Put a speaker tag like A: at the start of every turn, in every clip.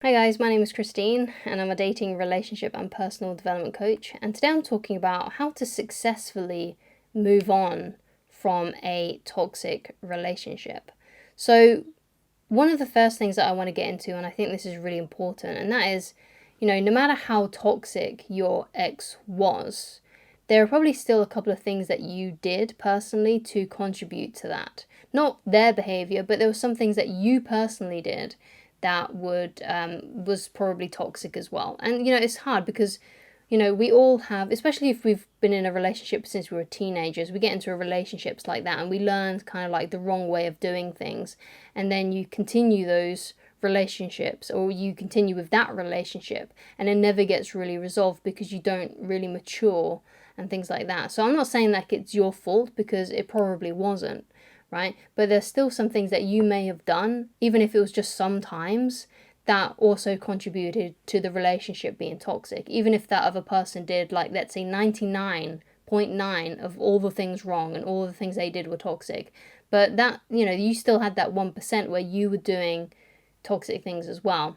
A: Hi guys, my name is Christine and I'm a dating, relationship and personal development coach, and today I'm talking about how to successfully move on from a toxic relationship. So one of the first things that I want to get into, and I think this is really important, and that is, no matter how toxic your ex was, there are probably still a couple of things that you did personally to contribute to that. Not their behavior, but there were some things that you personally did that was probably toxic as well. And it's hard because we all have, especially if we've been in a relationship since we were teenagers, we get into relationships like that and we learn kind of like the wrong way of doing things. And then you continue those relationships, or you continue with that relationship, and it never gets really resolved because you don't really mature and things like that. So I'm not saying that it's your fault, because it probably wasn't, right? But there's still some things that you may have done, even if it was just sometimes, that also contributed to the relationship being toxic. Even if that other person did, like, let's say 99.9 of all the things wrong and all the things they did were toxic. But that, you still had that 1% where you were doing toxic things as well.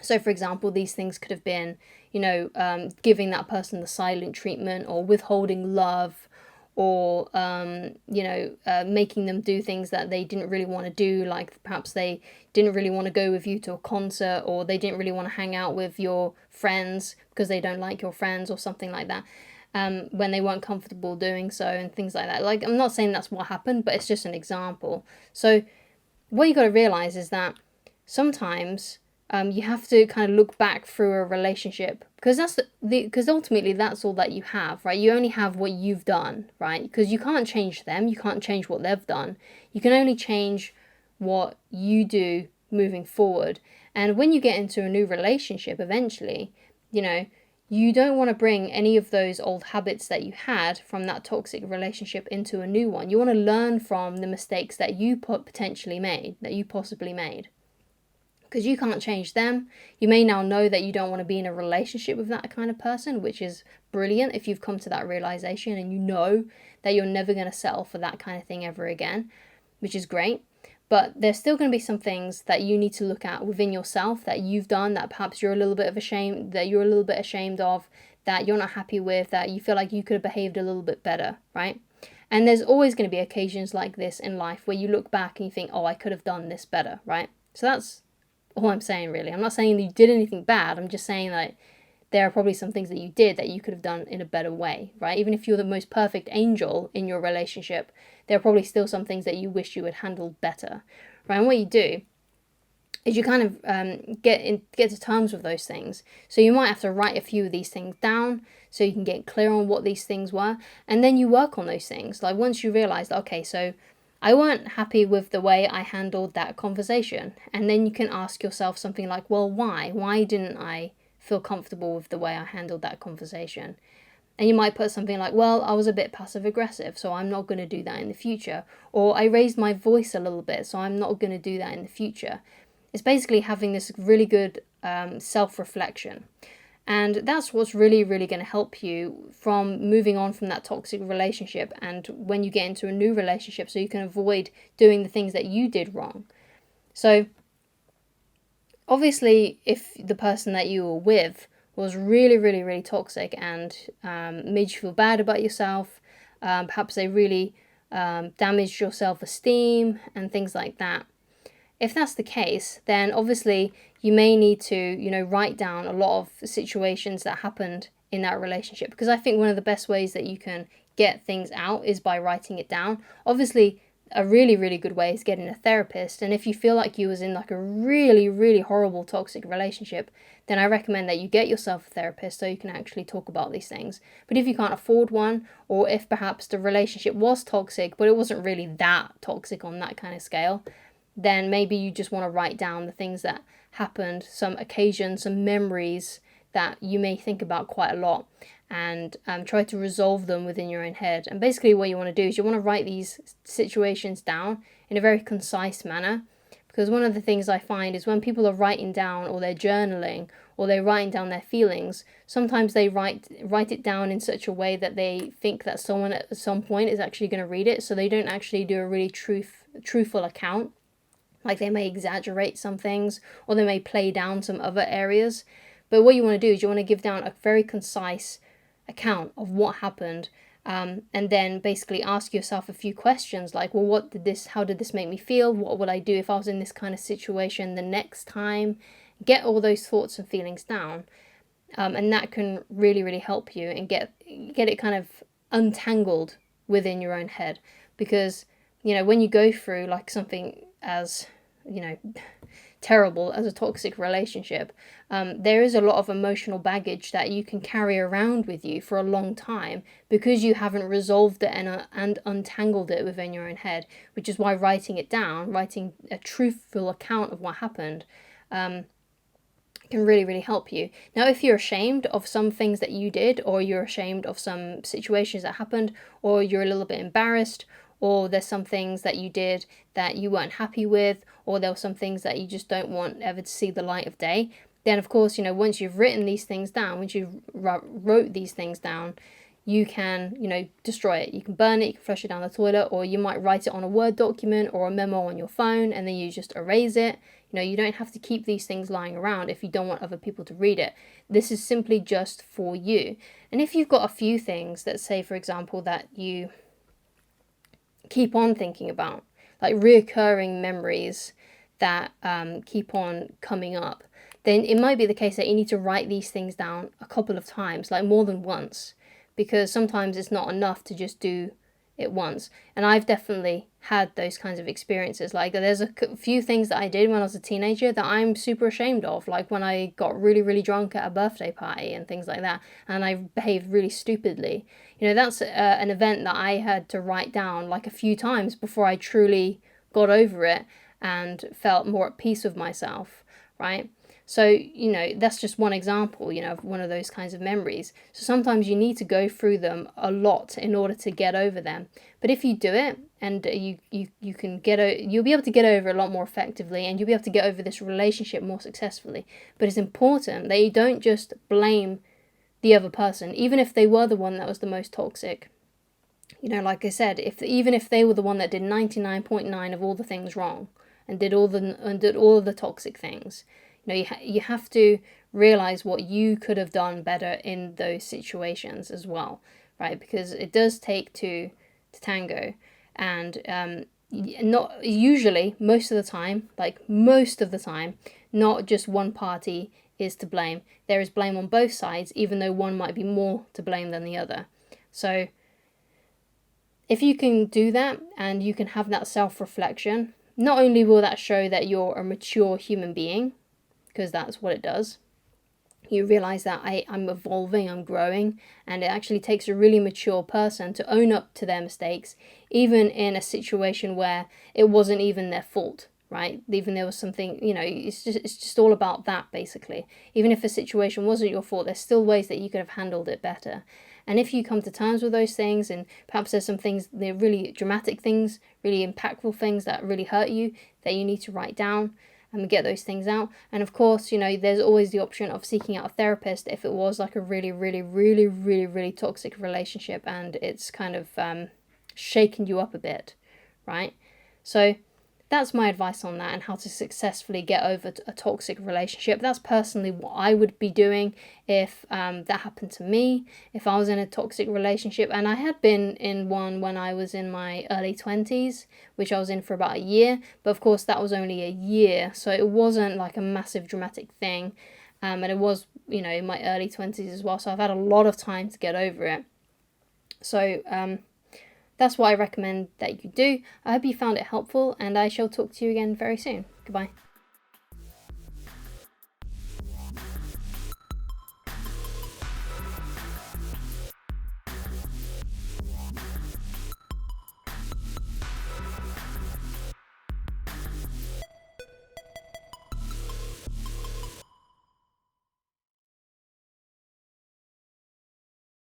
A: So, for example, these things could have been, giving that person the silent treatment, or withholding love, or making them do things that they didn't really want to do, like perhaps they didn't really want to go with you to a concert, or they didn't really want to hang out with your friends because they don't like your friends or something like that, when they weren't comfortable doing so, and things like that. Like, I'm not saying that's what happened, but it's just an example. So what you got to realize is that sometimes you have to kind of look back through a relationship, because because ultimately that's all that you have, right? You only have what you've done, right? Because you can't change them, you can't change what they've done. You can only change what you do moving forward. And when you get into a new relationship, eventually, you don't want to bring any of those old habits that you had from that toxic relationship into a new one. You want to learn from the mistakes that you potentially made, that you possibly made, because you can't change them. You may now know that you don't want to be in a relationship with that kind of person, which is brilliant if you've come to that realization and you know that you're never going to settle for that kind of thing ever again, which is great. But there's still going to be some things that you need to look at within yourself that you've done that perhaps you're a little bit ashamed of, that you're not happy with, that you feel like you could have behaved a little bit better, right? And there's always going to be occasions like this in life where you look back and you think, oh, I could have done this better, right? So that's all I'm saying, really. I'm not saying that you did anything bad. I'm just saying that there are probably some things that you did that you could have done in a better way, right? Even if you're the most perfect angel in your relationship, there are probably still some things that you wish you had handled better, right? And what you do is you kind of get to terms with those things. So you might have to write a few of these things down so you can get clear on what these things were, and then you work on those things. Like, once you realize, okay, so I weren't happy with the way I handled that conversation, and then you can ask yourself something like, well, why? Why didn't I feel comfortable with the way I handled that conversation? And you might put something like, well, I was a bit passive aggressive, so I'm not going to do that in the future. Or I raised my voice a little bit, so I'm not going to do that in the future. It's basically having this really good self-reflection. And that's what's really, really going to help you from moving on from that toxic relationship, and when you get into a new relationship, so you can avoid doing the things that you did wrong. So obviously, if the person that you were with was really, really, really toxic and made you feel bad about yourself, perhaps they really damaged your self-esteem and things like that. If that's the case, then obviously you may need to, write down a lot of situations that happened in that relationship, because I think one of the best ways that you can get things out is by writing it down. Obviously, a really, really good way is getting a therapist. And if you feel like you was in like a really, really horrible toxic relationship, then I recommend that you get yourself a therapist so you can actually talk about these things. But if you can't afford one, or if perhaps the relationship was toxic, but it wasn't really that toxic on that kind of scale, then maybe you just want to write down the things that happened, some occasions, some memories that you may think about quite a lot, and try to resolve them within your own head. And basically what you want to do is you want to write these situations down in a very concise manner, because one of the things I find is when people are writing down, or they're journaling, or they're writing down their feelings, sometimes they write it down in such a way that they think that someone at some point is actually going to read it, so they don't actually do a really truthful account. Like they may exaggerate some things, or they may play down some other areas. But what you want to do is you want to give down a very concise account of what happened, and then basically ask yourself a few questions like, well, how did this make me feel? What would I do if I was in this kind of situation the next time? Get all those thoughts and feelings down, and that can really, really help you and get it kind of untangled within your own head. Because, when you go through like something as, terrible as a toxic relationship, there is a lot of emotional baggage that you can carry around with you for a long time because you haven't resolved it and untangled it within your own head, which is why writing it down, writing a truthful account of what happened, can really, really help you. Now, if you're ashamed of some things that you did, or you're ashamed of some situations that happened, or you're a little bit embarrassed, or there's some things that you did that you weren't happy with, or there were some things that you just don't want ever to see the light of day, then of course, once you've written these things down, once you wrote these things down, you can, destroy it. You can burn it, you can flush it down the toilet, or you might write it on a Word document or a memo on your phone, and then you just erase it. You don't have to keep these things lying around if you don't want other people to read it. This is simply just for you. And if you've got a few things, let's say, for example, that you keep on thinking about, like reoccurring memories that keep on coming up, then it might be the case that you need to write these things down a couple of times, like more than once, because sometimes it's not enough to just do it once. And I've definitely had those kinds of experiences. Like there's a few things that I did when I was a teenager that I'm super ashamed of, like when I got really, really drunk at a birthday party and things like that, and I behaved really stupidly. That's an event that I had to write down like a few times before I truly got over it and felt more at peace with myself, right? So, that's just one example, of one of those kinds of memories. So sometimes you need to go through them a lot in order to get over them. But if you do it, and you can you'll be able to get over a lot more effectively, and you'll be able to get over this relationship more successfully. But it's important that you don't just blame the other person, even if they were the one that was the most toxic. Like I said, even if they were the one that did 99.9 of all the things wrong and did all the toxic things, you have to realize what you could have done better in those situations as well, right? Because it does take two to tango, and not usually, most of the time, not just one party is to blame. There is blame on both sides, even though one might be more to blame than the other. So if you can do that and you can have that self-reflection, not only will that show that you're a mature human being, because that's what it does. You realize that I'm evolving, I'm growing, and it actually takes a really mature person to own up to their mistakes, even in a situation where it wasn't even their fault, right? Even there was something, it's just all about that, basically. Even if a situation wasn't your fault, there's still ways that you could have handled it better. And if you come to terms with those things, and perhaps there's some things, they're really dramatic things, really impactful things that really hurt you, that you need to write down and get those things out. And of course, there's always the option of seeking out a therapist if it was like a really, really, really, really, really toxic relationship and it's kind of shaken you up a bit, right? So that's my advice on that and how to successfully get over a toxic relationship. That's personally what I would be doing if that happened to me, if I was in a toxic relationship. And I had been in one when I was in my early 20s, which I was in for about a year. But of course, that was only a year, so it wasn't like a massive dramatic thing. And it was, in my early 20s as well. So I've had a lot of time to get over it. So, that's what I recommend that you do. I hope you found it helpful, and I shall talk to you again very soon. Goodbye.